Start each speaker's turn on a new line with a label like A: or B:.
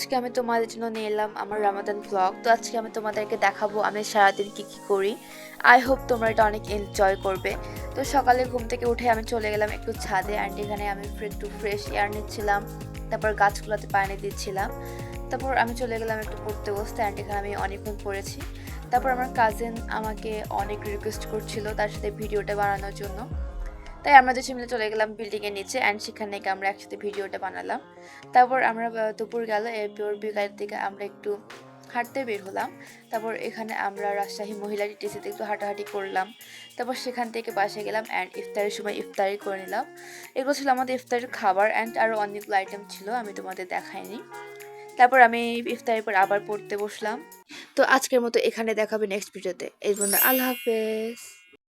A: আজকে আমি তোমাদের জন্য নিয়ে এলাম আমার রামাদান ব্লগ। তো আজকে আমি তোমাদেরকে দেখাবো আমি সারাদিন কি কি করি। আই হোপ তোমরা এটা অনেক এনজয় করবে। তো সকালে ঘুম থেকে উঠে আমি চলে গেলাম একটু ছাদে, অ্যান্ড এখানে আমি একটু ফ্রেশ এয়ার নিচ্ছিলাম। তারপর গাছগুলোতে পানি দিচ্ছিলাম। তারপর আমি চলে গেলাম একটু পড়তে বসতে, অ্যান্ড এখানে আমি অনেকক্ষণ পড়েছি। তারপর আমার কাজিন আমাকে অনেক রিকোয়েস্ট করছিল তার সাথে ভিডিওটা বানানোর জন্য। তাই আমরা দুজন মিলে চলে গেলাম বিল্ডিং এর নিচে, অ্যান্ড সেখানে নাকি আমরা একসাথে ভিডিওটা বানালাম। তারপর আমরা দুপুর গেল, এরপর বিকালের দিকে আমরা একটু হাঁটতে বের হলাম। তারপর এখানে আমরা রাজশাহী মহিলা টিটিসিতে একটু হাঁটাহাঁটি করলাম। তারপর সেখান থেকে বাসায় গেলাম, অ্যান্ড ইফতারের সময় ইফতারি করে নিলাম। এগুলো ছিল আমাদের ইফতারের খাবার, অ্যান্ড আরও অনেকগুলো আইটেম ছিল, আমি তোমাদের দেখাইনি। তারপর আমি ইফতারের পর আবার পড়তে বসলাম। তো আজকের মতো এখানে দেখাবে নেক্সট ভিডিওতে। এই বন্ধু, আল্লাহ হাফেজ।